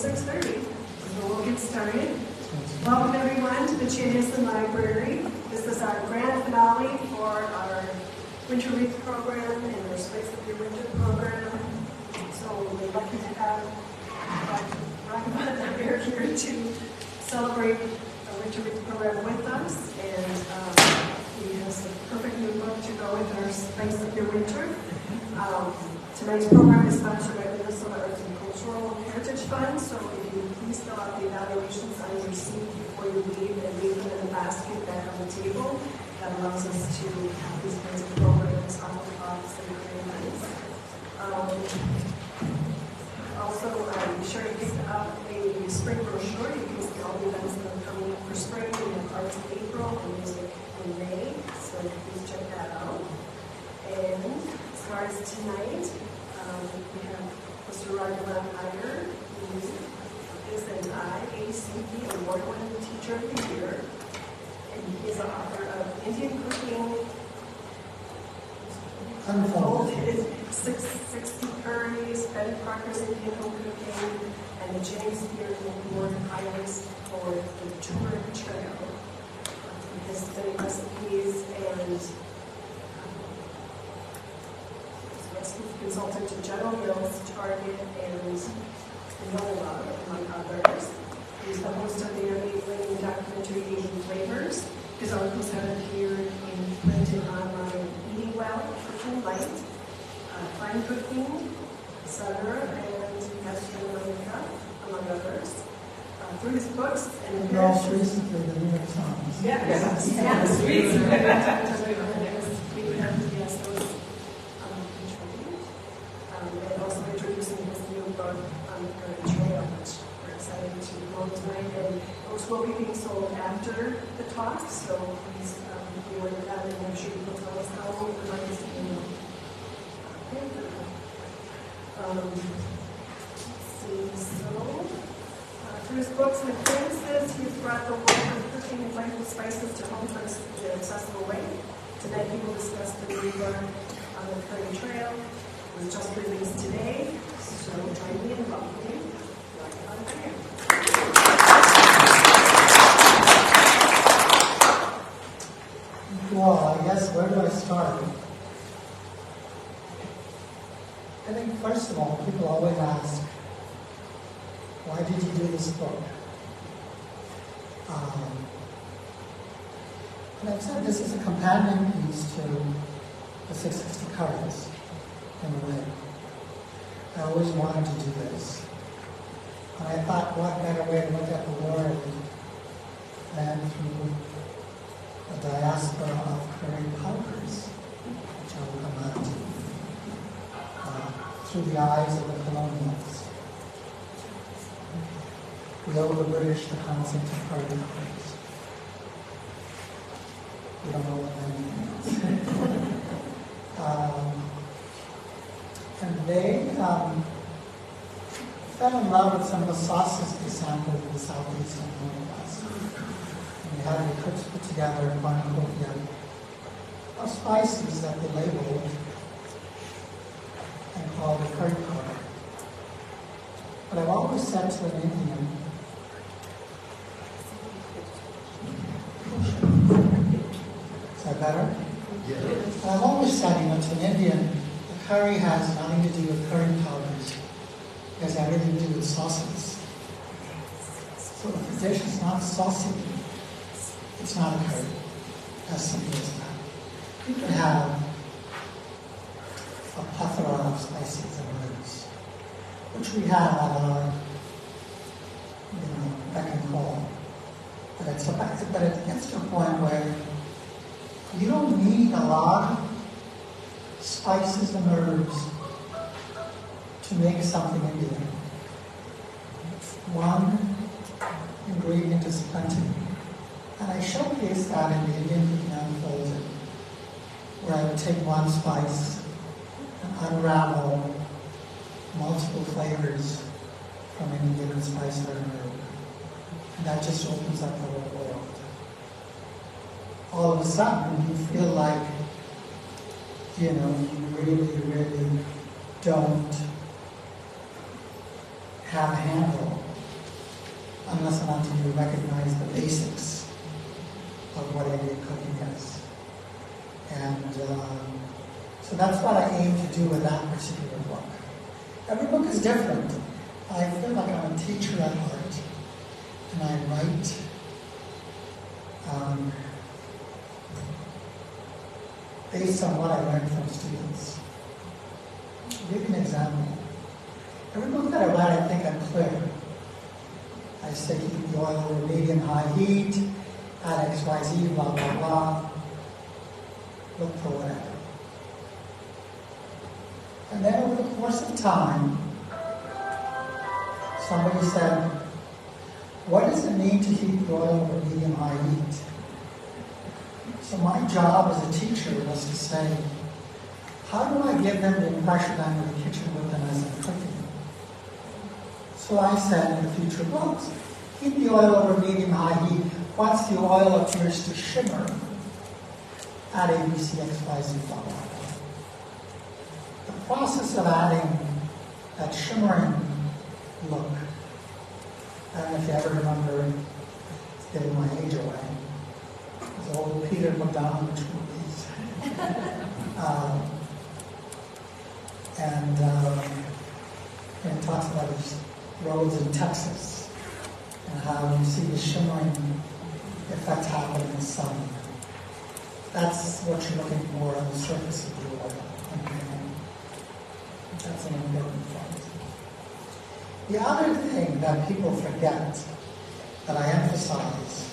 6:30, so we'll get started. Welcome everyone to the Chanhassen Library. This is our grand finale for our Winter Wreath program and our Spice of Your Winter program. So we're lucky to have Raghavan Iyer here to celebrate the Winter Wreath program with us. And he has the perfect new book to go with our Spice of Your Winter. Tonight's program is sponsored by the Minnesota Arts and Cultural Heritage Fund, so if you please fill out the evaluations on your seat before you leave and leave them in the basket back on the table. That allows us to have these kinds of programs on the costs and grants. Also, be sure to pick up a spring brochure. You can see all the events that are coming up for spring. We have arts in April and music in May, so please check that out. And as far as tonight, we have Mr. Raghavan Iyer, who is an IACP award-winning teacher of the year, and he is the author of Indian Cooking, Unfolded, 60 Curries, Betty Parker's Indian Home Cooking, and the James Beard Award Highlights for the Turmeric Trail. He has many recipes and consultant to General Mills, Target, and Nola, among others. He's the host of the award-winning documentary Asian Flavors. His articles have appeared in print and online: Eating Well, Cooking Light, Fine Cooking, etc., and Gastronomica, among others. Through his books and most recently the New York Times. Yes, recently. And also introducing his new book on the Current Trail, which we're excited to promote tonight. And books will be being sold after the talk, so please be aware of that and make sure you tell us how long you would like us to be. Through his books and appearances, he's brought the world of cooking and flavorful spices to home in an accessible way. Tonight he will discuss the new book on the Current Trail. It was just released today, so join me in welcoming Raghavan Iyer. Well, I guess where do I start? I think first of all, people always ask, why did you do this book? And I've said this is a companion piece to the 660 Curries. In a way. I always wanted to do this. And I thought, what better way to look at the world than through the diaspora of curry powders, which I will come on to, through the eyes of the colonials. We owe the British the concept of curry powders. We don't know what that means. And they fell in love with some of the sauces they sampled in the southeast and northwest. And they had the cooks put together a cornucopia of spices that they labeled and called the curry powder. But I've always said to an Indian, is that better? Yeah. I've always said, to an Indian, curry has nothing to do with curry powders. It has everything to do with sauces. So if the dish is not saucy, it's not a curry. As simple as that. You can have a plethora of spices and herbs, which we have at our beck and call. But it gets to a point where you don't need a lot of spices and herbs to make something Indian. One ingredient is plenty. And I showcase that in the Indian Cooking Unfolded, where I would take one spice and unravel multiple flavors from any given spice or herb. And that just opens up the whole world. All of a sudden, you feel like you really don't have a handle unless and until you recognize the basics of what Indian cooking is. And so that's what I aim to do with that particular book. Every book is different. I feel like I'm a teacher at heart, and I write based on what I learned from students. I'll give you an example. Every book that I write, I think I'm clear. I say keep the oil over medium-high heat, add XYZ, blah, blah, blah. Look for whatever. And then over the course of time, somebody said, what does it mean to heat the oil over medium-high heat? So my job as a teacher was to say, how do I give them the impression I'm in the kitchen with them as I'm cooking? So I said in the future books, heat the oil over medium-high heat. Once the oil appears to shimmer, add ABC, XYZ, blah, blah, blah. The process of adding that shimmering look, I don't know if you ever remember, it's giving my age away, those old Peter McDonald movies. And it talks about these roads in Texas and how you see the shimmering effect happen in the sun. That's what you're looking for on the surface of the oil. That's an important point. The other thing that people forget that I emphasize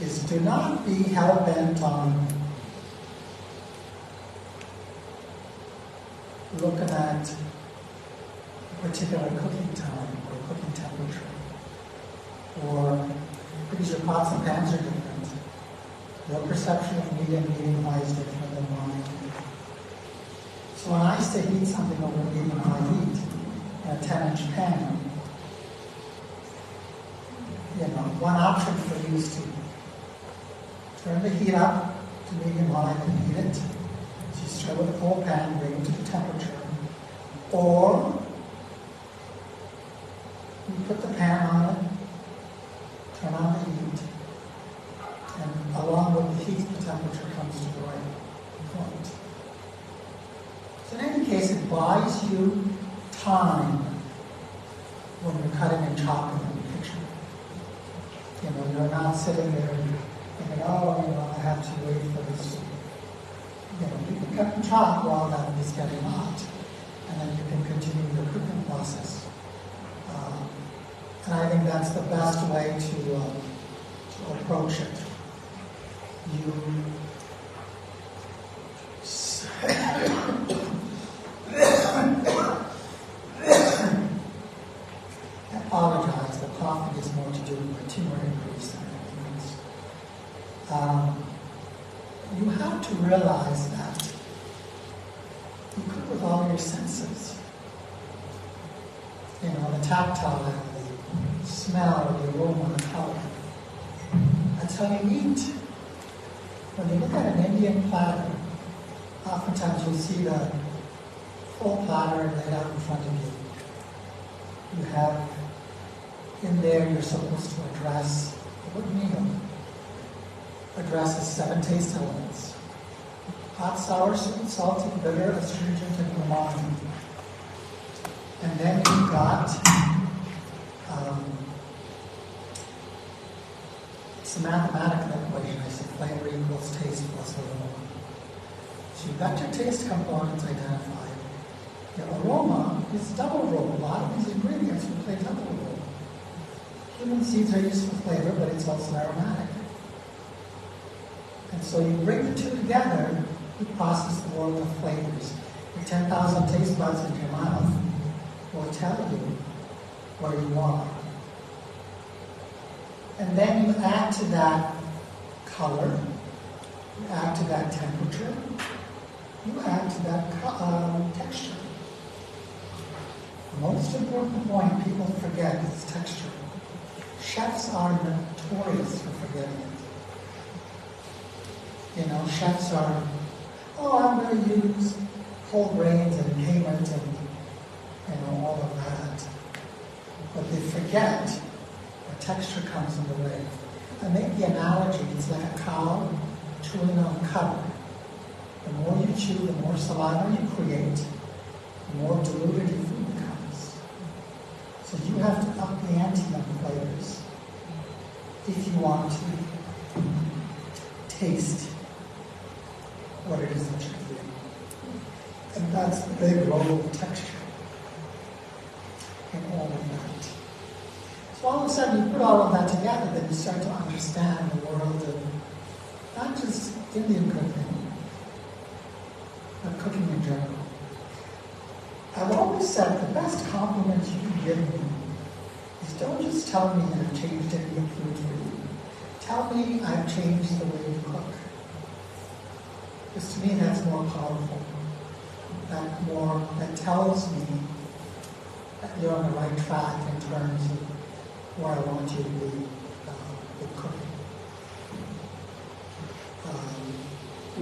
is do not be hell-bent on looking at a particular cooking time or cooking temperature, or because your pots and pans are different. Your perception of medium-high is different than mine. So when I say heat something over medium-high heat in a 10-inch pan, one option for you is to turn the heat up to medium-high and heat it. So you start with a full pan, bring it to the temperature. Or you put the pan on it, turn on the heat, and along with the heat, the temperature comes to the right point. So in any case, it buys you time when you're cutting and chopping in the kitchen. You're not sitting there thinking, I have to wait for this. You can cut and chop while that is getting hot, and then you can continue your cooking process. And I think that's the best way to approach it. You I apologize, the coffee is more to do with my tumor increase than anything else. You have to realize that you cook with all your senses. The tactile, the smell, the aroma, the color. That's how you eat. When you look at an Indian platter, oftentimes you'll see the full platter laid out in front of you. You have in there, you're supposed to address what meal? Addresses 7 taste elements. Hot, sour, sweet, salty, bitter, astringent, and umami. And then you've got it's a mathematical equation. I say flavor equals taste plus aroma. So you've got your taste components identified. Your aroma is double roll. A lot of these ingredients will play double roll. Human seeds are used for flavor, but it's also aromatic. And so you bring the two together, you process the world of flavors. Your 10,000 taste buds in your mouth will tell you where you are. And then you add to that color, you add to that temperature, you add to that texture. The most important point people forget is texture. Chefs are notorious for forgetting it. Chefs are, I'm going to use whole grains and payment and all of that. But they forget texture comes in the way. I make the analogy, it's like a cow chewing on cud. The more you chew, the more saliva you create, the more diluted your food becomes. So you have to up the ante on flavors if you want to taste what it is that you're eating. And that's the big role of texture in all of that. So all of a sudden you put all of that together, then you start to understand the world of not just Indian cooking, but cooking in general. I've always said the best compliment you can give me is don't just tell me I've changed Indian food for you. Tell me I've changed the way you cook. Because to me that's more powerful. That tells me that you're on the right track in terms of where I want you to be with cooking.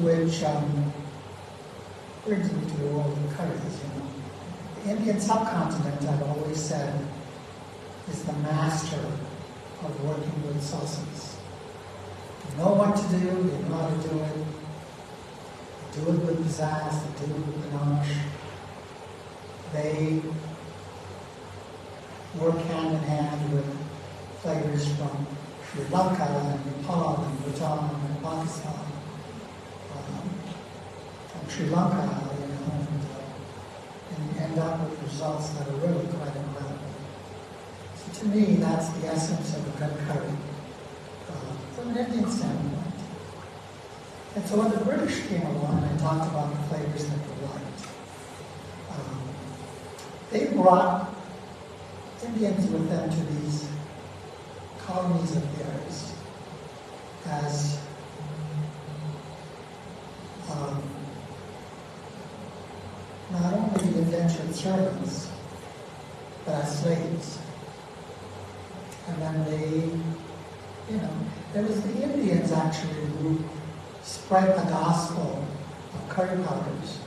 Which brings me to the world of curries. The Indian subcontinent, I've always said, is the master of working with sauces. They know what to do, they know how to do it. They do it with pizzazz, they do it with panache. They work hand in hand with flavors from Sri Lanka and Nepal and Bhutan and Pakistan. From Sri Lanka, and you end up with results that are really quite incredible. So to me, that's the essence of a good curry, from an Indian standpoint. And so when the British came along, I talked about the flavors that they liked. They brought Indians with them to these colonies of theirs as not only indentured servants, but as slaves. And then there was the Indians actually who spread the gospel of curry powders.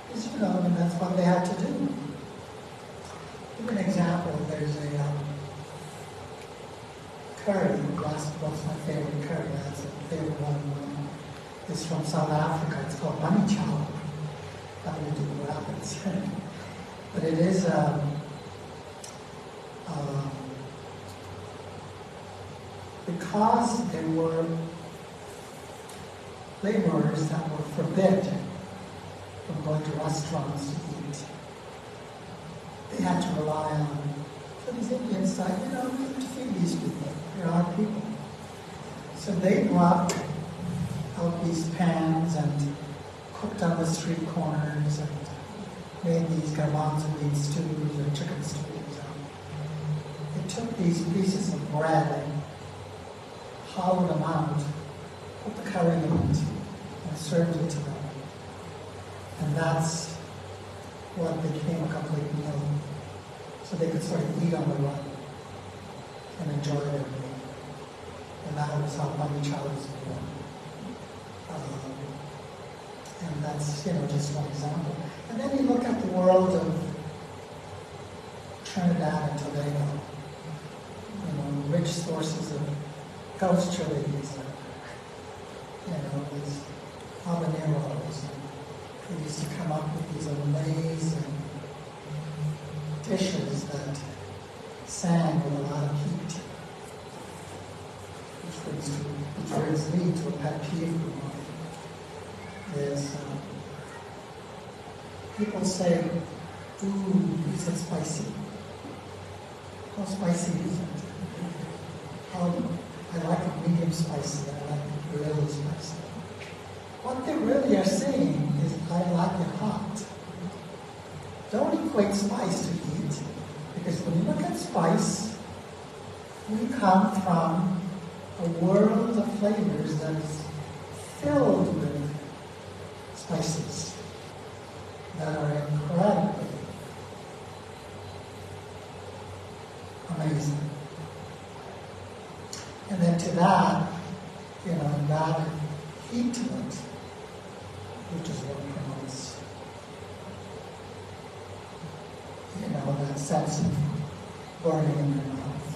Because, that's what they had to do. Give an example, there's a curry, what's my favorite curry? That's a favorite one. It's from South Africa, it's called bunny chow. Nothing to do with rabbits. But it is because there were laborers that were forbidden from going to restaurants to eat. They had to rely on, so these Indians thought, we have to feed these people. They're our people. So they brought out these pans and cooked on the street corners and made these garbanzo bean stews or chicken stews. They took these pieces of bread and hollowed them out, put the curry in it, and served it to them. And that's what became a complete meal. So they could sort of eat on the run and enjoy their meal. And that was how bunny chow was born. And that's, just one example. And then you look at the world of Trinidad and Tobago. Rich sources of ghost chilies, these habaneros. They used to come up with these amazing dishes that sang with a lot of heat, which brings me to a pet peeve of mine. Is people say, ooh, is it spicy? How spicy is it? I like it medium spicy, I like it really spicy. What they really are saying is, I like it hot. Don't equate spice to heat, because when you look at spice, we come from a world of flavors that is filled with spices that are incredibly amazing. And then to that, add heat to it, which is what promotes, that sense of burning in your mouth.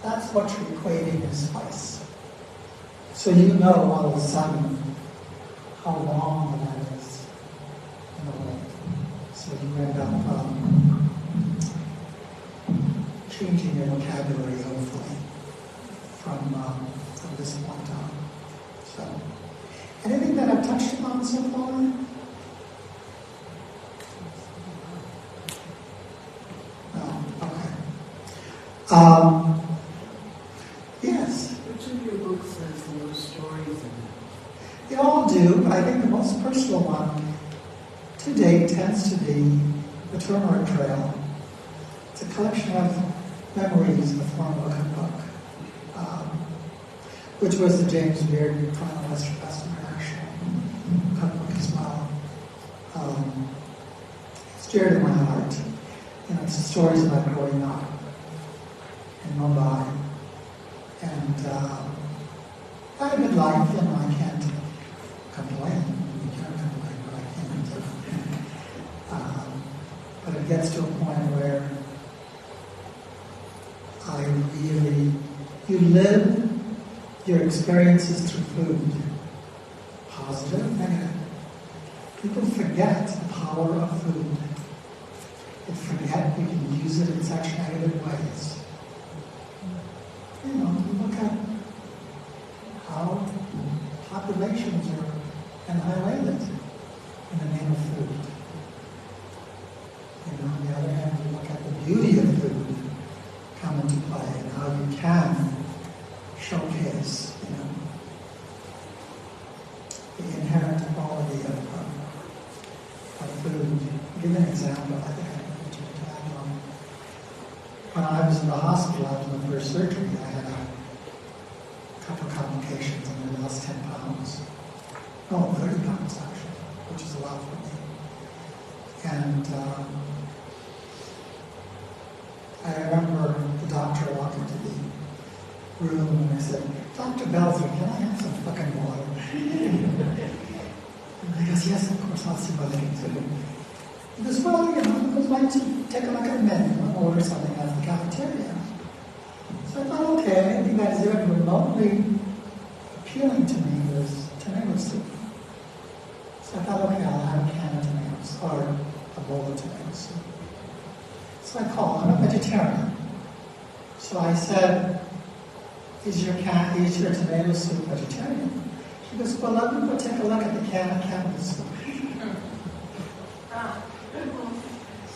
That's what you're equating as spice. So you know all of a sudden how long that is in a way. So you end up changing your vocabulary, hopefully, from this point on. So, anything that I've touched upon so far? No? Okay. Yes? Which of your books has the most stories in it? They all do, but I think the most personal one to date tends to be The Turmeric Trail. It's a collection of memories in the form of a cookbook, which was the James Beard Final Western Best International cookbook as well. It's dear to my heart. It's the stories about growing up in Mumbai. And I had a good life, and I can't complain. You can't complain, but I can't. But it gets to a point where you live your experiences through food, positive, negative. People forget the power of food. They forget we can use it in such negative ways. You look at how populations are annihilated in the name of food. On the other hand, you look at the beauty of food come into play and how you can showcase, the inherent quality of food. I'll give an example. I think I mentioned to that one. When I was in the hospital after my first surgery, I had a couple of complications and I lost 10 pounds. No, 30 pounds actually, which is a lot for me. And I remember the doctor walked into the room and I said, "Dr. Belzer, can I have some fucking water?" And he goes, "Yes, of course, I'll see what I can do." He goes, "Well, because why don't you take a look at the menu and order something out of the cafeteria?" So I thought, okay, anything that is even remotely appealing to me was tomato soup. So I thought, okay, I'll have a can of tomatoes, or a bowl of tomato soup. So I called, I'm a vegetarian. So I said, is your tomato soup vegetarian? She goes, well, let me go take a look at the can of cabbage soup.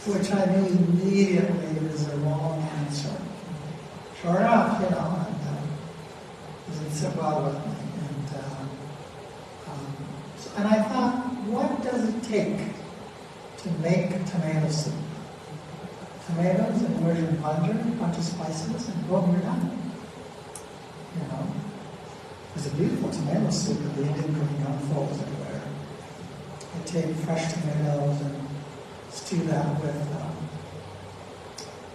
Which I knew immediately was a wrong answer. Sure enough, it didn't sit well with me. And I thought, what does it take to make tomato soup? Tomatoes and Persian blender, a bunch of spices, and boom, you're done. There's a beautiful tomato soup that the Indian cooking unfolds everywhere. I take fresh tomatoes and stew that with,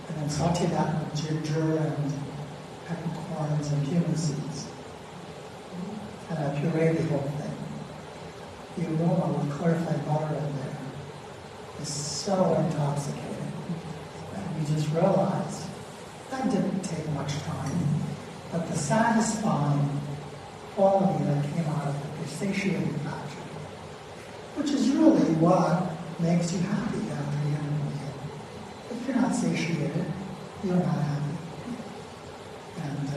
and then saute that with ginger and peppercorns and cumin seeds. And I puree the whole thing. The aroma with clarified butter in there is so intoxicating. And you just realize that didn't take much time. But the satisfying quality that came out of it, the satiating factor, which is really what makes you happy after the end of the meal. If you're not satiated, you're not happy. And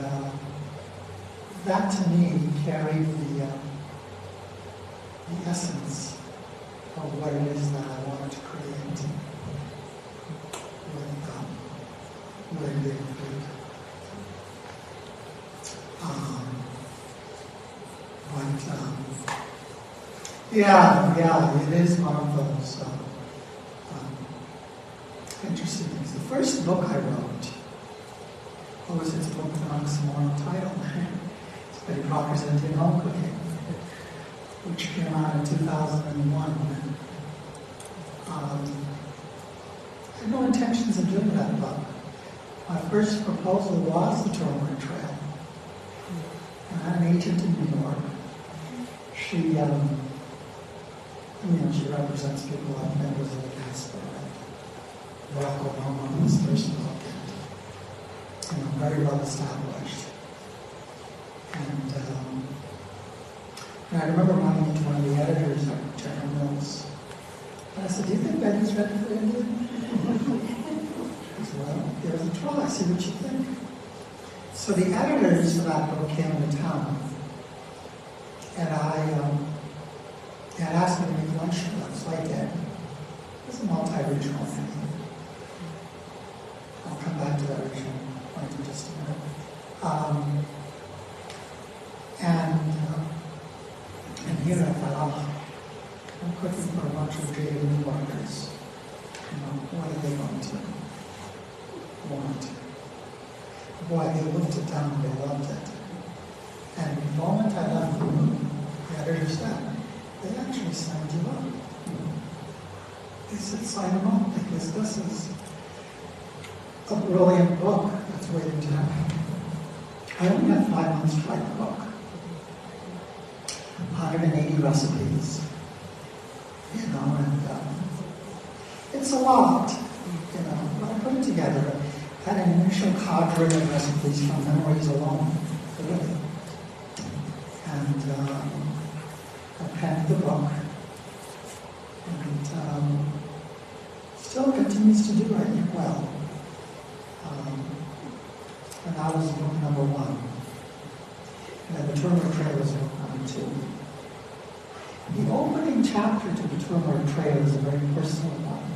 that to me carried the essence of what it is that I wanted to create with Indian food. Yeah, it is one of those interesting things. The first book I wrote, what was its book with an oxymoron title? It's Betty Crocker's Indian Home Cooking, which came out in 2001. I had no intentions of doing that book. My first proposal was the Turmeric Trail. And I had an agent in New York. She represents people like members of the diaspora. Barack Obama was his first book, and very well established. remember running into one of the editors at General Mills. And I said, do you think Betty's ready for India? He said, well, give us a try, see what you think. So the editors for that book came into town. And they had asked me to make lunch for them, so I did. It was a multi-regional thing. I'll come back to that regional point in just a minute. And here I thought, I'm cooking for a bunch of jaded New Yorkers. What are they going to want? Boy, they looked it down, they loved it. And the moment I left the room, the editor said, they actually signed you up. They said, sign them up, because this is a brilliant book that's waiting to happen. I only had 5 months to write the book. 180 recipes, and it's a lot, but I put it together. Had an initial cadre of recipes from memories alone, really. And I penned the book, and still continues to do it well. And that was book number 1. And then the Turmeric Trail was book number 2. The opening chapter to the Turmeric Trail is a very personal one.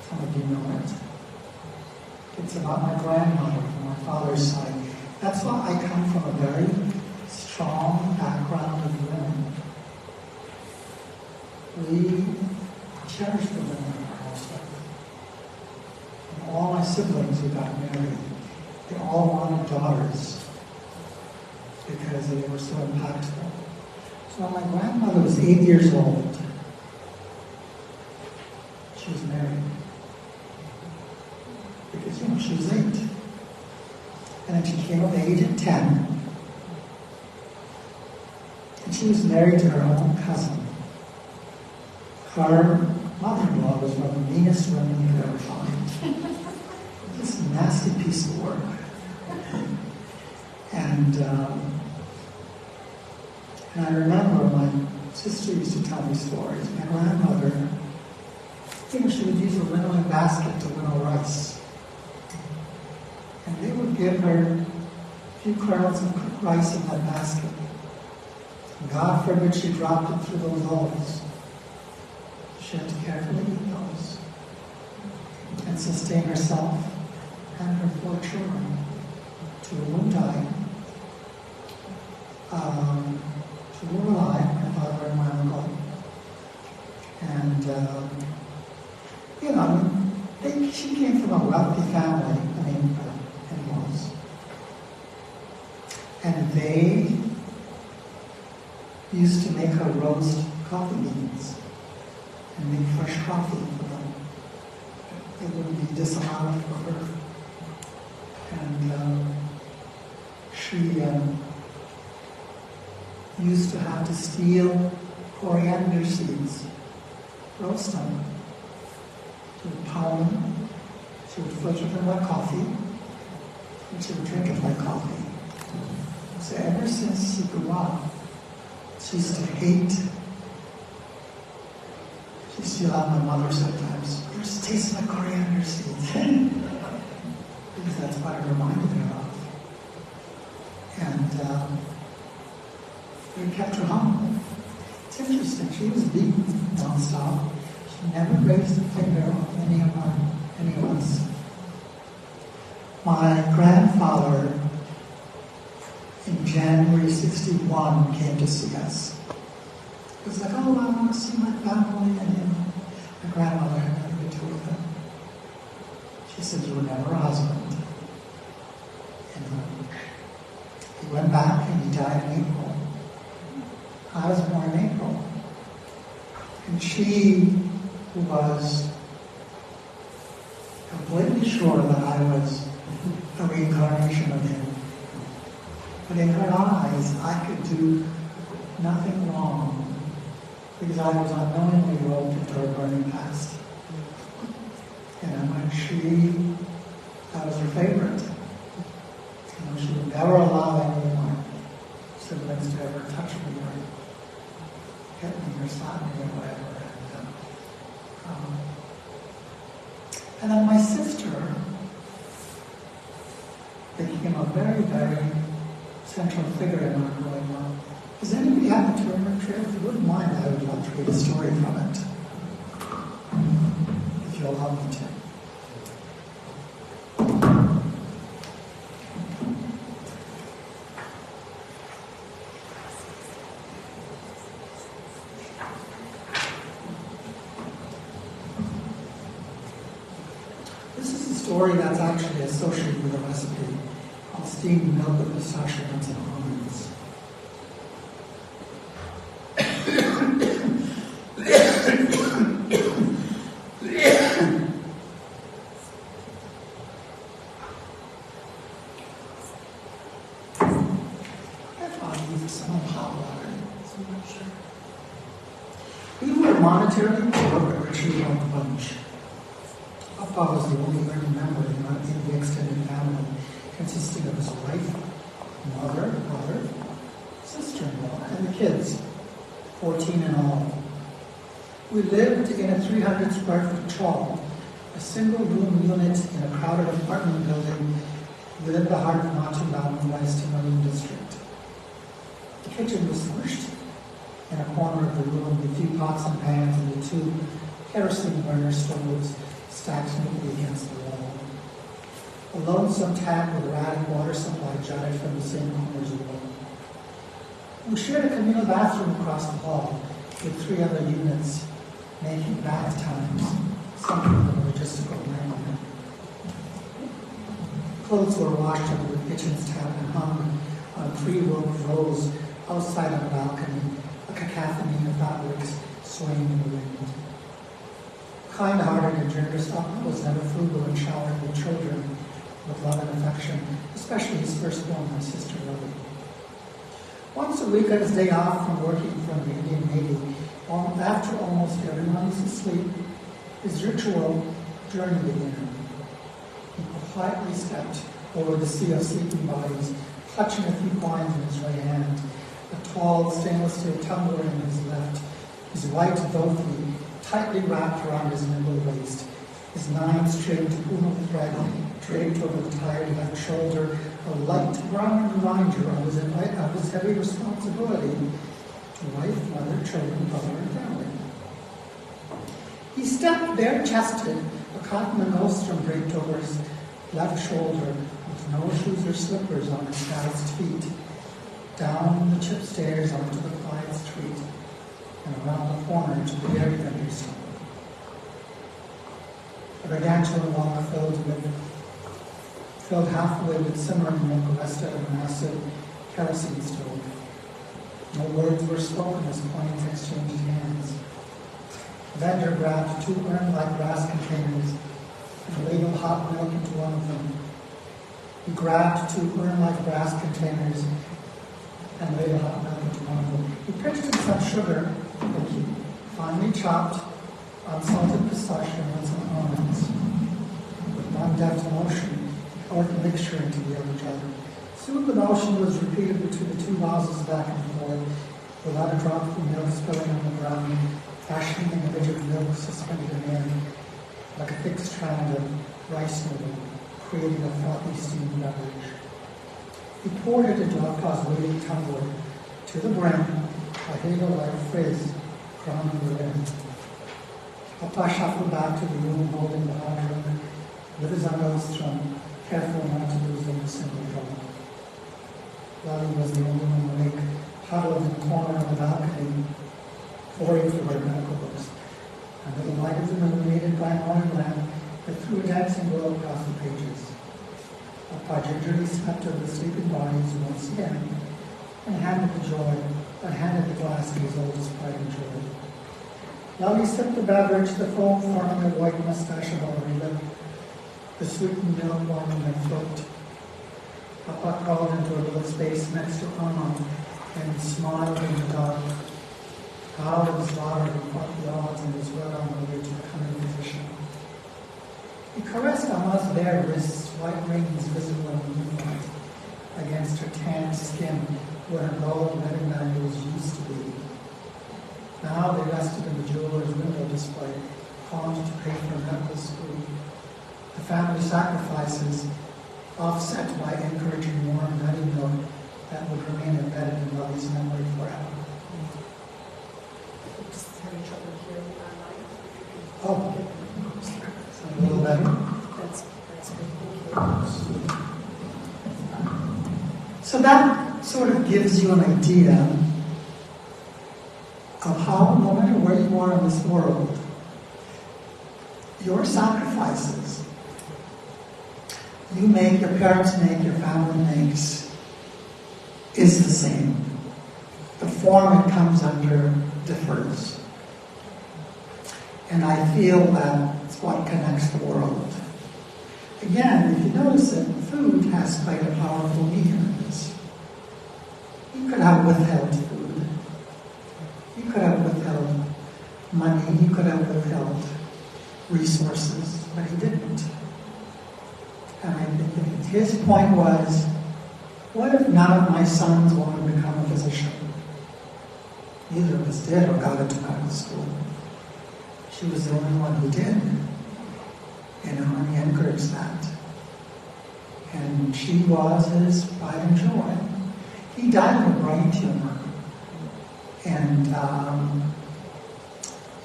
Some of you know it. It's about my grandmother from my father's side. That's why I come from a very strong background of women. We cherish the women in our household. And all my siblings who got married, they all wanted daughters because they were so impactful. So when my grandmother was 8 years old, she was married. Because, she was 8. And then she came of age at 10. And she was married to her own cousin. Her mother-in-law was one of the meanest women you could ever find. This nasty piece of work. And I remember my sister used to tell me stories. My grandmother, she would use a winnowing basket to winnow rice. And they would give her a few kernels of cooked rice in that basket. And God forbid she dropped it through those holes. She had to carefully eat those and sustain herself and her 4 children. 2 of them died. 2 were alive, my father and my uncle. And, she came from a wealthy family, in-laws. And they used to make her roast coffee beans and make fresh coffee for them. It wouldn't be disallowed for her. And she used to have to steal coriander seeds, roast them, she would pound them, she would filter them like coffee, and she would drink it like coffee. So ever since she grew up, she used to hate. She used to yell at my mother sometimes, "Yours tastes like coriander seeds." Because that's what it reminded her of. And we kept her home. It's interesting, she was beaten nonstop. She never raised a finger on any of us. My grandfather, in January '61, came to see us. He was like, "Oh, I want to see my family." And my grandmother had nothing to do with him. She said, "You were never a husband." And he went back and he died in April. I was born in April. And she was completely sure that I was a reincarnation of him. But in her eyes, I could do nothing wrong because I was unknowingly roped into her burning past. And when that was her favorite. She would never allow any of my siblings friends to ever touch me or hit me or slap me or whatever. And then my sister became a very, very central figure in our growing up. Does anybody have the Turner Trail? If you wouldn't mind, I would love to read a story from it. If you'll allow me to. This is a story that's actually associated with a recipe called steamed milk with pistachio nuts and almonds. We were monetarily poor but richly loved bunch. Papa was the only living member in the extended family, consisting of his wife, mother, brother, sister-in-law, and the kids, 14 in all. We lived in a 300 square foot trawl, a single-room unit in a crowded apartment building within the heart of not too mountain west in Marine District. The kitchen was furnished in a corner of the room with a few pots and pans and the two kerosene burner stoves stacked neatly against the wall. A lonesome tap with erratic water supply jutted from the same corner's wall. We shared a communal bathroom across the hall with 3 other units, making bath times something of a logistical nightmare. Clothes were washed under the kitchen's tap and hung on 3 rows outside on the balcony, a cacophony of fabrics swaying in the wind. Kind-hearted and generous, Papa was never frugal and showered with children with love and affection, especially his firstborn, my sister Lily. Once a week on his day off from working for the Indian Navy, after almost everyone is asleep, his ritual journey began. He quietly stepped over the sea of sleeping bodies, clutching a few coins in his right hand, a tall stainless steel tumbler in his left, his white dhoti tightly wrapped around his nimble waist, his 9-stringed poodle thread draped over the tired left shoulder, a light brown reminder of his heavy responsibility to wife, mother, children, brother, and family. He stepped bare-chested, a cotton Nordstrom draped over his left shoulder, with no shoes or slippers on his calloused feet, down the chip stairs onto the quiet street, and around the corner to the dairy vendor store. A gargantuan wok filled halfway with simmering milk rested on a massive kerosene stove. No words were spoken as coins exchanged hands. The vendor grabbed 2 urn-like brass containers and ladled hot milk into one of them. He grabbed 2 urn-like brass containers and ladled hot milk into one of them. He pitched in some sugar, finely chopped, unsalted pistachio nuts and almonds. With one deft motion, he poured the mixture into the other jug. Soon the motion was repeated between the 2 nozzles back and forth, without a drop of milk spilling on the ground, fashioning an image of milk suspended in air, like a thick strand of rice noodle, creating a frothy steamed beverage. He poured it into Papa's waiting tumbler to the brim, a halo-like frizz crowning the rim. Papa shuffled back to the room holding the hot drink with his arms strung, careful not to lose them a single drop. Lally was the only one awake, huddled in the corner of the balcony, poring through her medical books, under the light of the illuminated by an oil lamp that threw a dancing glow across the pages. Papa gingerly stepped over the sleeping bodies once again, and handed the glass to his oldest pride and joy. Lally sipped the beverage, the foam forming a white mustache above her lip, the sweetened milk warming her throat. Papa crawled into a little space next to Anna and smiled in the dark, proud of his daughter who fought the odds and was well on her way to becoming a physician. He caressed Anna's bare wrists, white rings visible in the moonlight against her tanned skin, what a gold wedding bangles used to be. Now they rested in the jeweler's window display, pawned to pay for medical school. The family sacrifices offset by encouraging warm wedding milk that would remain embedded in Lovey's memory forever. Just having trouble hearing my mic. Oh, so a little better. That's good. Thank you. So that sort of gives you an idea of how, no matter where you are in this world, your sacrifices you make, your parents make, your family makes, is the same. The form it comes under differs. And I feel that's what connects the world. Again, if you notice it, food has quite a powerful medium in this. You could have withheld food. You could have withheld money. You could have withheld resources, but he didn't. And I think his point was, what if none of my sons wanted to become a physician? Neither of us did or got into medical school. She was the only one who did. And he encouraged that. And she was his pride and joy. He died of a brain tumor. And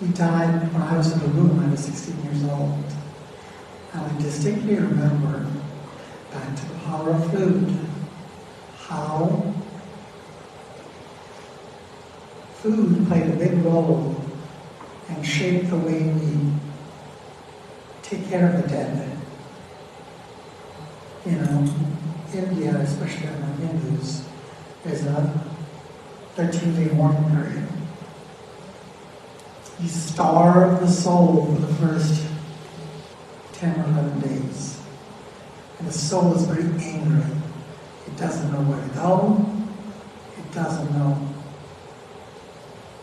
he died when I was in the room. I was 16 years old. And I distinctly remember, back to the power of food, how food played a big role and shaped the way we take care of the dead. You know, India, especially among Hindus, there's a 13-day mourning period. You starve the soul for the first 10 or 11 days. And the soul is very angry. It doesn't know where to go. It doesn't know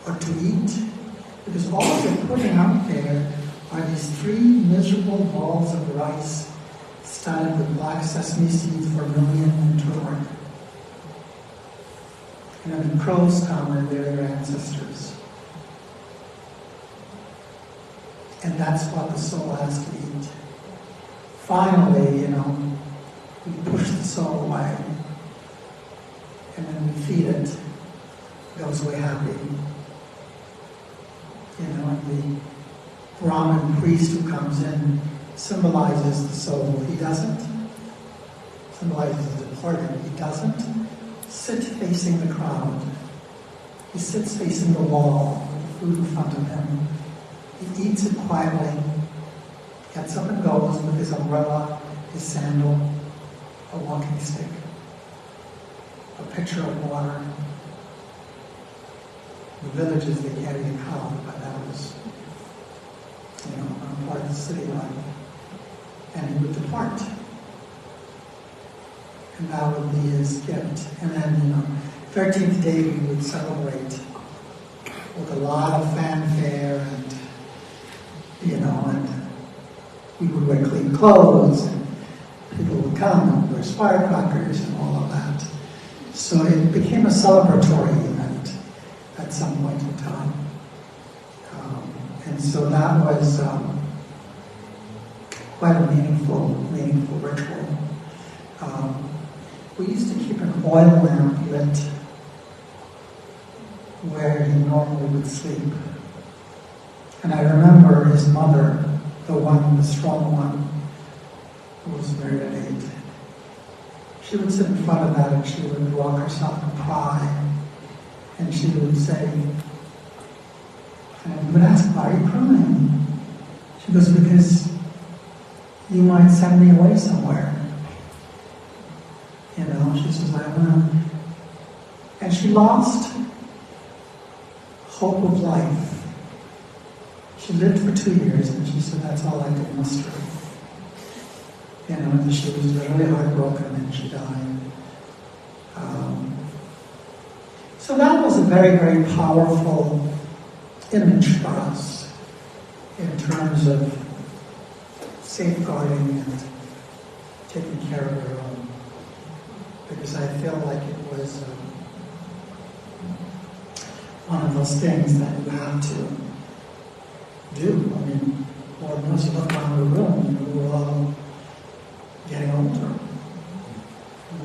what to eat. Because all they're putting out there are these 3 miserable balls of rice studded with black sesame seeds, vermilion, and turmeric. And then the crows come and they're their ancestors. And that's what the soul has to eat. Finally, we push the soul away. And then we feed it. It goes away happy. And the Brahmin priest who comes in symbolizes the soul. He doesn't. Symbolizes the departed. He doesn't sit facing the crowd. He sits facing the wall with the food in front of him. He eats it quietly, gets up and goes with his umbrella, his sandal, a walking stick, a pitcher of water. The villages, they carried a cow, but that was, part of the city life. And he would depart. And that would be his gift. And then, 13th day we would celebrate with a lot of fanfare and we would wear clean clothes and people would come and there's firecrackers and all of that. So it became a celebratory event at some point in time. And so that was quite a meaningful ritual. We used to keep an oil lamp lit where he normally would sleep. And I remember his mother, the strong one, who was married at 8. She would sit in front of that and she would rock herself and cry. And she would say, and we would ask, why are you crying? She goes, because you might send me away somewhere. She says, I will. And she lost hope of life. She lived for 2 years, and she said, that's all I could muster. And she was really heartbroken, and she died. So that was a very, very powerful image for us in terms of safeguarding and taking care of her own. Because I feel like it was one of those things that you have to do. I mean, Lord knows, you look around the room, we're all getting older.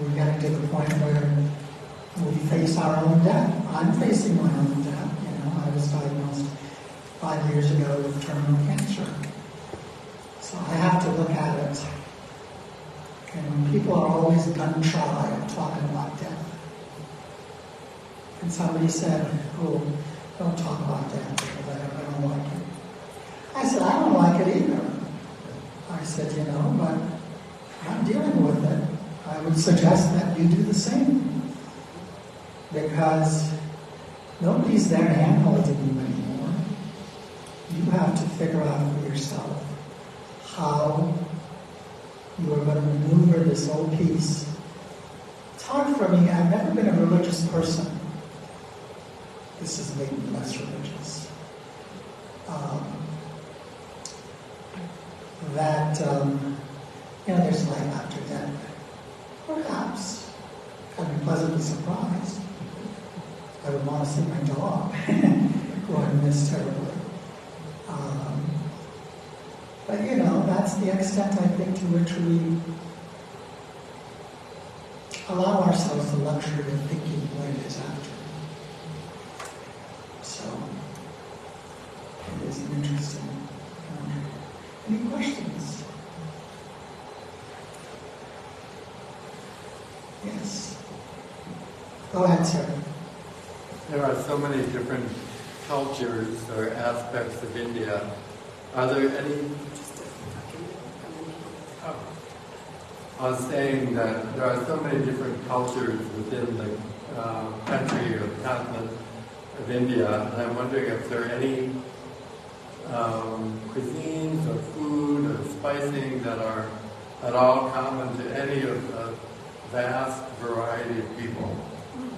We're getting to the point where we face our own death. I'm facing my own death. I was diagnosed 5 years ago with terminal cancer. So I have to look at it. And people are always gun-shy of talking about death. And somebody said, oh, don't talk about death because I don't like it. I said, I don't like it either. I said, but I'm dealing with it. I would suggest that you do the same. Because nobody's there hand-holding you anymore. You have to figure out for yourself how you are going to maneuver this whole piece. It's hard for me. I've never been a religious person. This has made me less religious. There's life after death. Perhaps I'd be pleasantly surprised. I would want to see my dog, who I miss terribly. But that's the extent, I think, to which we allow ourselves the luxury of thinking what it is after. So, it is an interesting conundrum. Any questions? Yes. Go ahead, sir. There are so many different cultures or aspects of India. Are there any? I was saying that there are so many different cultures within the country or the continent of India, and I'm wondering if there are any cuisines or food or spicing that are at all common to any of the vast variety of people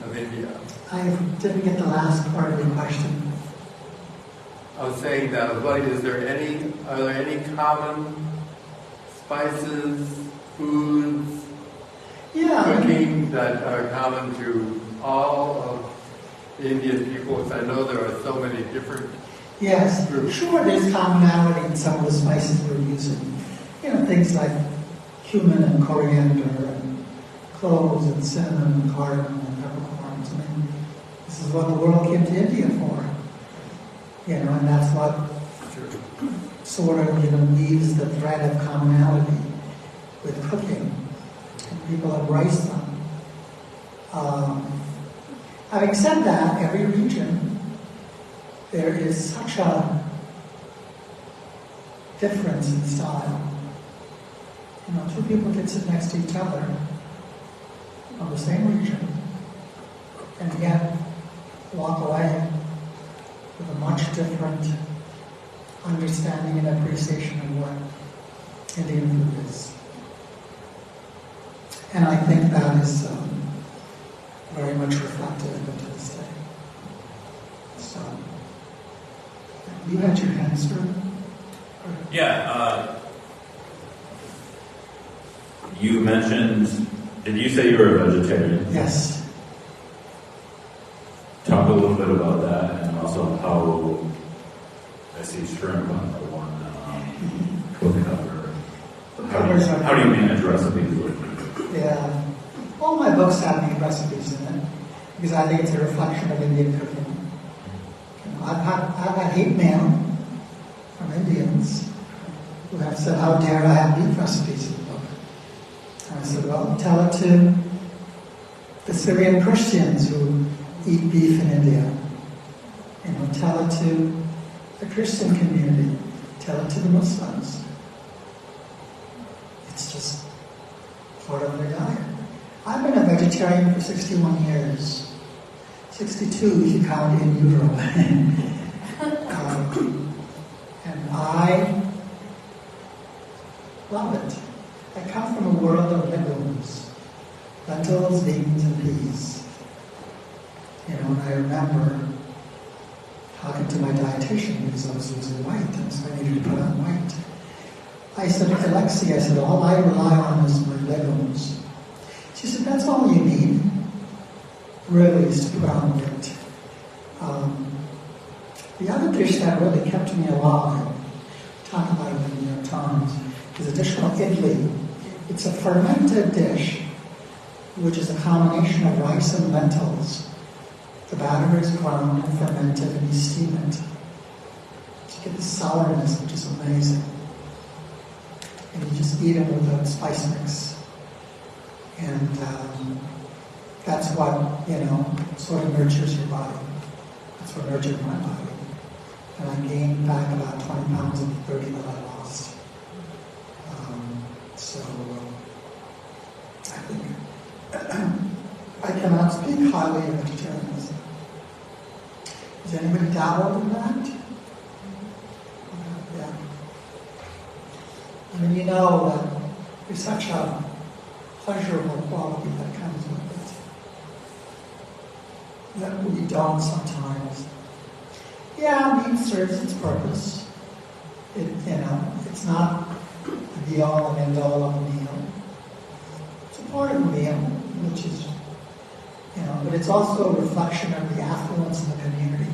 of India. I didn't get the last part of the question. I was saying that, are there any common spices, foods, cooking that are common to all of the Indian peoples? I know there are so many different Yes, groups. Sure, there's commonality in some of the spices we're using. Things like cumin and coriander and cloves and cinnamon and cardamom and peppercorns. I mean, this is what the world came to India for. And that's what sort of, weaves the thread of commonality with cooking. And people embrace them. Having said that, every region, there is such a difference in style. Two people can sit next to each other on the same region and yet walk away with a much different understanding and appreciation of what Indian food is. And I think that is very much reflected into this day. So, you had your hand, sir? Yeah, you mentioned, did you say you were a vegetarian? Yes. Talk a little bit about that, and also how I see shrimp on the one book cover. How do you manage recipes with it? Yeah. All my books have made recipes in it, because I think it's a reflection of Indian cooking. I've had hate mail from Indians who have said, how dare I have beef recipes in the book? And I said, well, tell it to the Syrian Christians who eat beef in India. Tell it to the Christian community. Tell it to the Muslims. It's just part of their diet. I've been a vegetarian for 61 years. 62 if you count in utero. And I love it. I come from a world of legumes. Lentils, beans, and peas. And I remember talking to my dietitian because I was losing weight, and so I needed to put on weight. I said, Alexi, all I rely on is my legumes. She said, that's all you need, really, is to put on weight. The other dish that really kept me alive, talk about it in the New York Times, is a dish called idli. It's a fermented dish, which is a combination of rice and lentils. The batter is ground and fermented, and you steam it. So you get the sourness, which is amazing. And you just eat it with a spice mix. And that's what, sort of nurtures your body. That's what nurtured my body. And I gained back about 20 pounds of the 30 that I lost. So I think I cannot speak highly of vegetarianism. Has anybody dabbled in that? Yeah. I mean, you know that there's such a pleasurable quality that comes with it. That we don't sometimes. Yeah, meat serves its purpose. It's not the be-all and end-all of a meal. It's a part of the meal, which is, but it's also a reflection of the affluence in the community.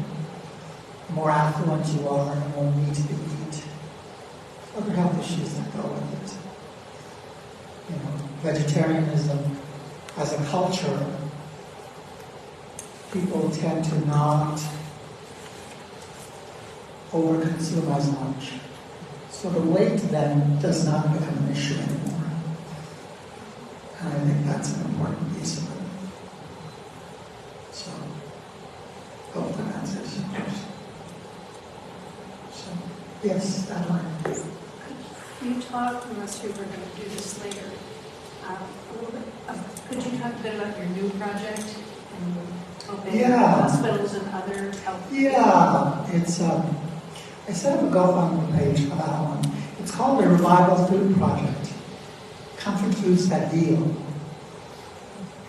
The more affluent you are, the more meat you eat. Other health issues that go with it. Vegetarianism as a culture, people tend to not overconsume as much. So the weight then does not become an issue anymore. And I think that's an important piece of it. So, hope that answers your question. So, yes, that line. You talk, unless we were going to do this later, a little bit. Could you talk a bit about your new project and opening hospitals and other health? Yeah, it's I set up a GoFundMe page for that one. It's called the Revival Food Project. Comfort foods that heal.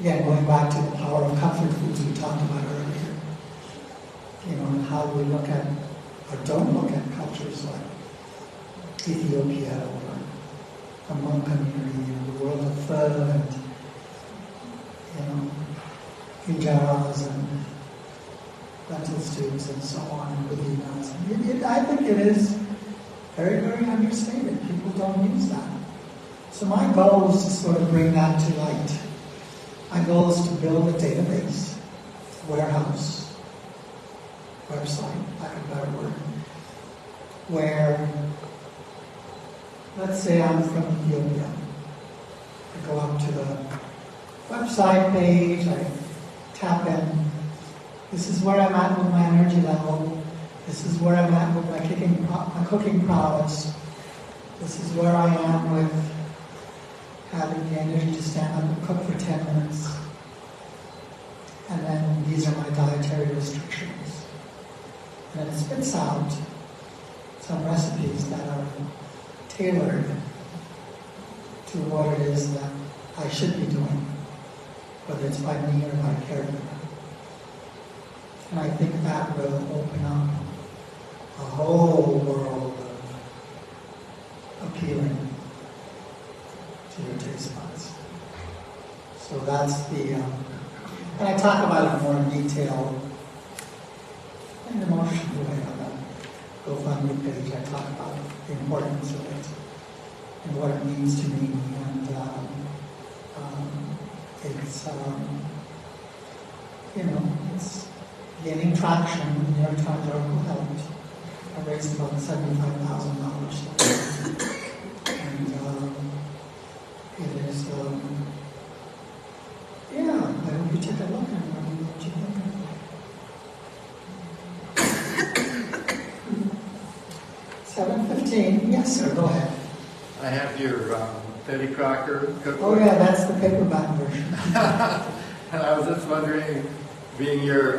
Again, going back to the power of comfort foods we talked about earlier. And how we look at, or don't look at cultures like Ethiopia or the Hmong community or the world of pho and, injaras and lentil stews and so on, and with nuts. I think it is very, very understated. People don't use that. So my goal is to sort of bring that to light. My goal is to build a database, warehouse, website, lack of a better word, where, let's say I'm from Ethiopia. I go up to the website page, I tap in, this is where I'm at with my energy level, this is where I'm at with my cooking prowess, this is where I am with having the energy to stand up and cook for 10 minutes. And then these are my dietary restrictions. And it spits out some recipes that are tailored to what it is that I should be doing, whether it's by me or by caregiver. And I think that will open up a whole world of appealing to your taste buds. So that's the, and I talk about it more in detail in the emotional way on the GoFundMe page. I talk about the importance of it and what it means to me. And it's gaining traction. The New York Times article helped. I raised about $75,000. And it is, I hope you take a look and let me know what you think. 7:15, yes sir, go ahead. I have your Betty Crocker cookbook. Oh yeah, that's the paperback version. And I was just wondering, being you're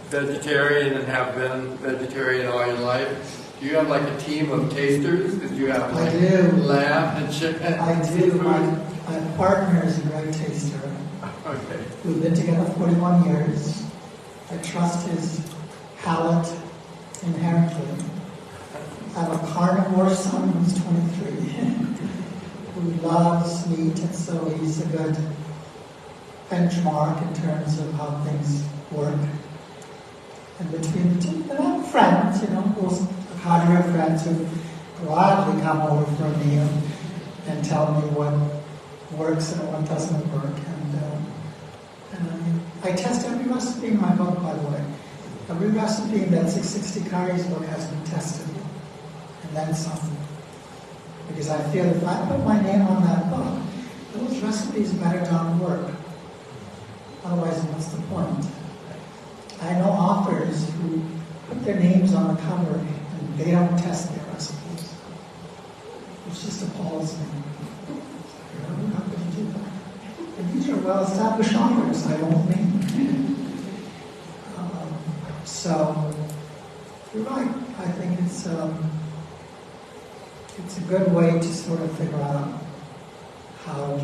vegetarian and have been vegetarian all your life, do you have like a team of tasters? Because you have like lamb and chicken. I do. My partner is a great taster. Okay. We've been together 41 years. I trust his palate inherently. I have a carnivore son who's 23 who loves meat, and so he's a good benchmark in terms of how things work. And between the two, and I have friends, you know, those cadre of friends who gladly come over for a meal and tell me what works and what doesn't work. And I test every recipe in my book, by the way. Every recipe in that 660 Curries book has been tested, and then some. Because I feel if I put my name on that book, those recipes better don't work. Otherwise, what's the point? I know authors who put their names on the cover and they don't test their recipes. Which just appalls me. How could you do that? And these are well-established authors, I won't name. So, you're right. I think it's a good way to sort of figure out how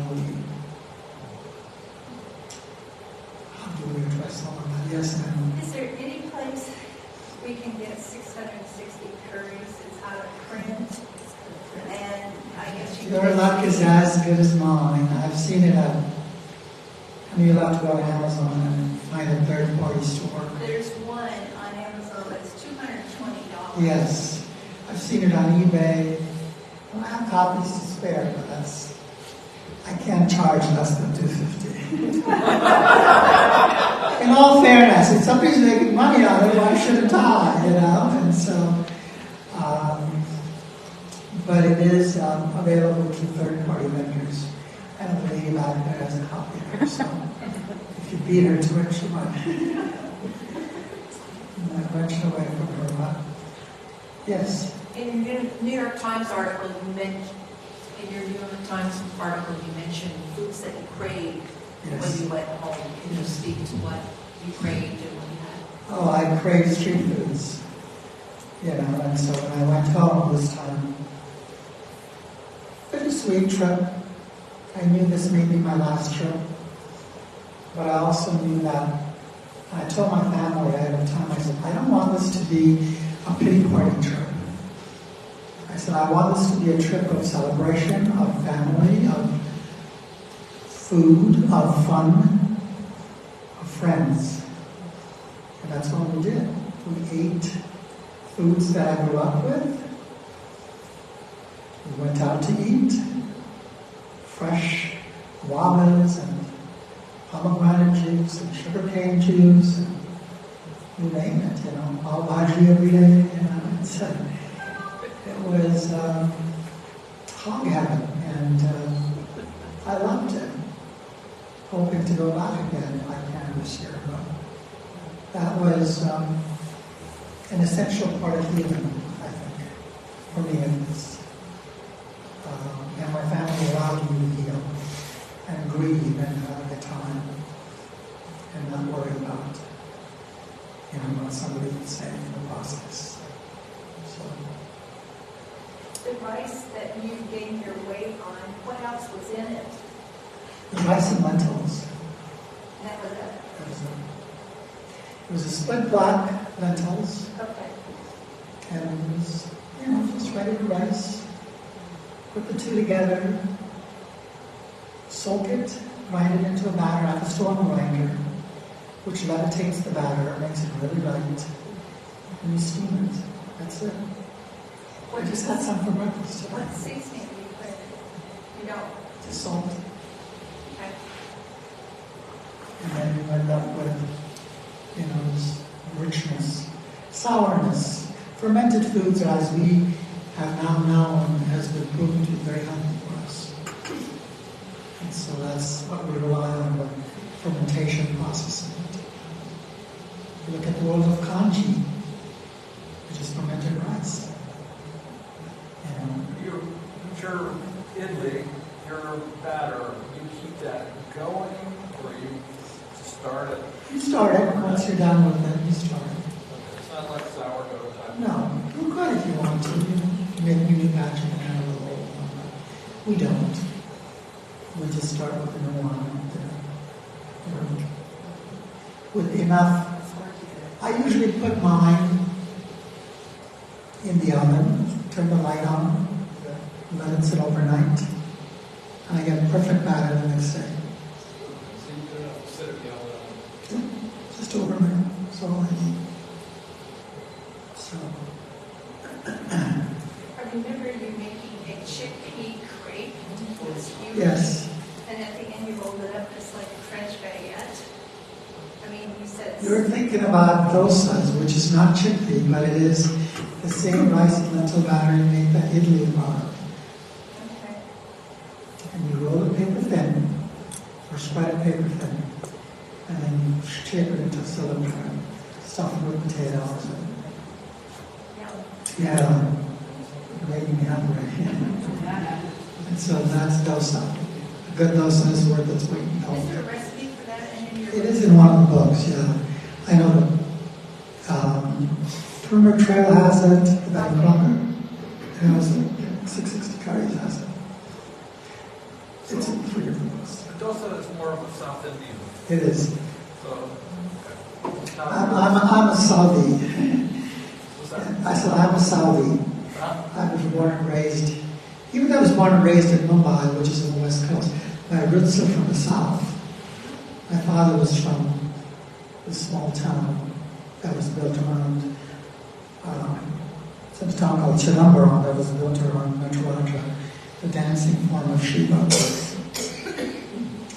do we address all of that. Yes, ma'am. Is there any place we can get 660 curries? It's out of print, and I guess Your luck is as good as mine. I've seen it at. I mean, you'll have to go to Amazon and find a third-party store. There's one on Amazon that's $220. Yes, I've seen it on eBay. I have copies to spare, but I can't charge less than $250. In all fairness, if somebody's making money on it, why shouldn't I? You know, and so. But it is available to third-party vendors. And the lady back there has a copy of it, so if you beat her to it, she might wrench it away from her. But yes. In your New York Times article, you mentioned foods that you craved when you went home. Can you speak to what you craved and what you had? Oh, I crave street foods, you know, and so when I went home this time, bittersweet trip. I knew this may be my last trip, but I also knew that. I told my family ahead of time. I said, I don't want this to be a pity party trip. I said, I want this to be a trip of celebration, of family, of food, of fun, of friends. And that's what we did. We ate foods that I grew up with. We went out to eat. Fresh guavas and pomegranate juice and sugarcane juice and you name it, you know, pav bhaji every day, you know. It was hog heaven, and I loved it. Hoping to go back again if I can this year, but that was an essential part of healing, I think, for me at least. And my family allowed me to heal and grieve and have a good time and not worry about, you know, what somebody would say in the process. So. The rice that you gained your weight on, what else was in it? The rice and lentils. And that was it? It was a split black lentils. Okay. And it was, you know, just regular rice. Put the two together, soak it, grind it into a batter at the storm grinder, which levitates the batter, makes it really light, and you steam it. That's it. I just had some for breakfast today. What seasoning do you put in it? You don't? Just salt. Okay. And then you end up with, you know, this richness, sourness. Fermented foods, as we have now known, has been proven to be very healthy for us. And so that's what we rely on, the fermentation process. You look at the world of kanji, which is fermented rice. Your idli, your batter, you keep that going, or you start it? You start it. Once you're done with it, you start it. It's not like sourdough type. No, you could if you want to. You make new batch and add a little oil on it. We don't. We just start with the new one. With enough. I usually put mine in the oven, turn the light on, let it sit overnight, and I get a perfect batter the next day. So you don't have to sit at the oven. Just overnight. That's all I need. So, I remember you making a chickpea crepe. It was huge. yes, And at the end, you rolled it up just like a French baguette. I mean, you said... you're thinking about dosas, which is not chickpea, but it is the same rice and lentil batter you make that idli about. Okay. And you roll it paper thin, or spread it paper thin, and then you shape it into a cylinder and stuff it with potatoes. Yeah, you're making me hungry. And so that's dosa. A good dosa is worth its weight in Is gold. there a recipe for that in your It is in one of the books, yeah. I know the Turmeric Trail has it, the Bangkok, and also 660 Curries has it. It's in 3 different books. Dosa is more of a South Indian. It is. So, I'm a Saudi. what's that? I said I'm a Saudi. I was born and raised, even though I was born and raised in Mumbai, which is on the west coast, my roots are from the south. My father was from this small town that was built around, it's a town called Chidambaram that was built around Nataraja, the dancing form of Shiva.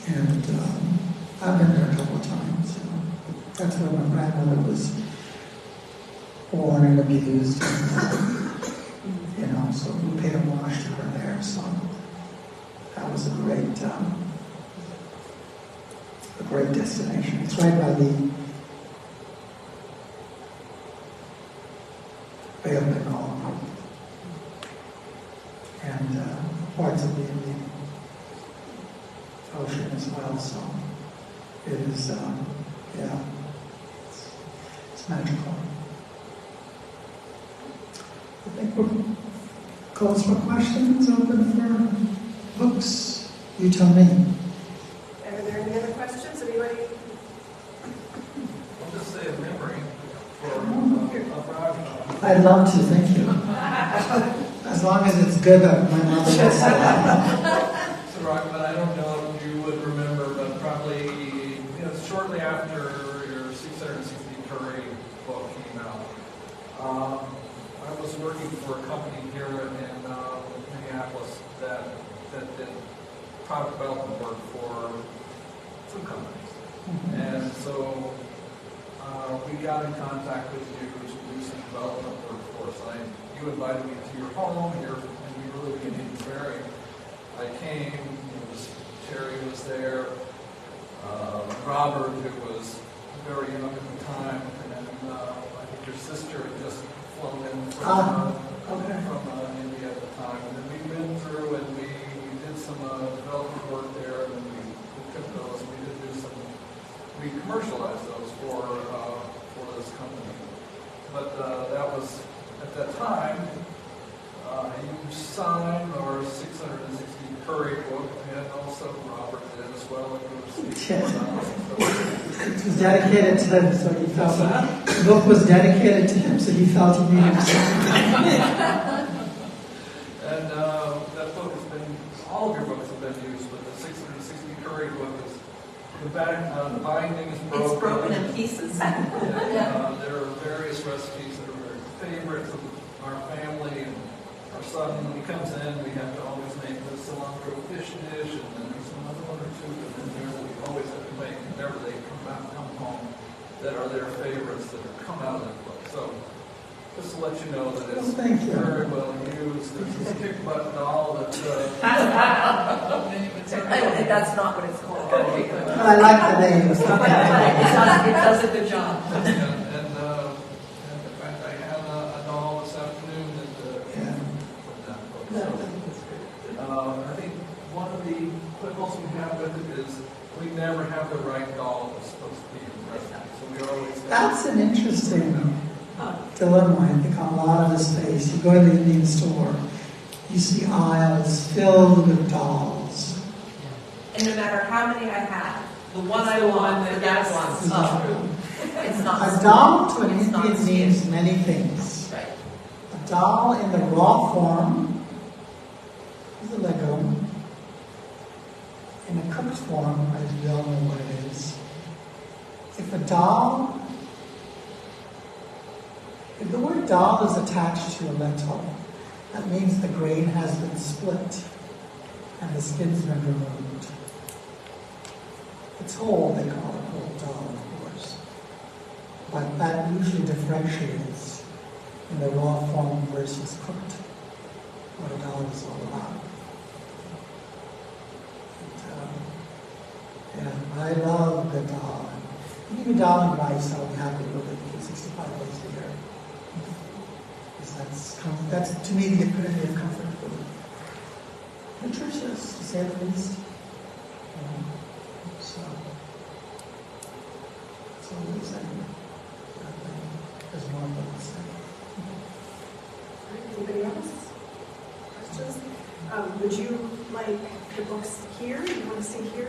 And I've been there a couple of times. That's where my grandmother was born and abused. And, so we paid homage to her there. So that was a great destination. It's right by the Bay of Bengal and parts of the Indian Ocean as well. So it is, it's magical. I think we're closed for questions, open for books. You tell me. Are there any other questions? Anybody? I'll just say a memory for Raghavan. I'd love to, thank you. As long as it's good, my mother would say. So Raghavan, I don't know if you would remember, but probably shortly after your 660 curry book came out, I was working for a company here in Minneapolis that did product development work for food companies. And so we got in contact with you to do some development work for us. You invited me to your home here, and we really didn't even vary. I came, Terry was there, Robert, who was very young at the time, and I think your sister had just flown in from India at the time. And then we've been through and we did some development work there, and then we took those, we commercialized those for this company. But that was, at that time, you signed our 660 curry book, and also Robert did as well. It was dedicated to him, so he felt the book was dedicated to him, so he felt he needed to. And that book has been, all of your books have been used, but the 660 curry book is, the binding is broken. It's broken in pieces. And, there are various recipes that are very favorites of our family, and our son, when he comes in, we have to always make the cilantro fish dish, and then there's another one or two that in there that we always have to make whenever they come home, that are their favorites that have come out of that book. So, just to let you know that it's very well used. There's this kick butt doll that That's not what it's called. I like the name. It does a good job. And in fact, I have a doll this afternoon that from that book. So, I think one of the quibbles we have with it is we never have the right doll that's supposed to be in the recipe. So we always That's an interesting dilemma, I think, on a lot of the space. You go to the Indian store, you see aisles filled with dolls. And no matter how many I have, the one I want, the next one. It's not. A doll to an it's not Indian means many things. Right. A doll in the raw form is a Lego. In a cooked form, as we all know what it is. If a doll If the word dal is attached to a lentil, that means the grain has been split and the skin's been removed. It's whole, they call it whole dal, of course. But that usually differentiates in the raw form versus cooked, what a dal is all about. And I love the dal. Even dal and rice, I'll be happy with it 365 days a year. Because that's to me the epitome of comfort food. Nutritious, to say the least. So always there's more than to say. Anybody else? Questions? Would you like the books here? You want to see here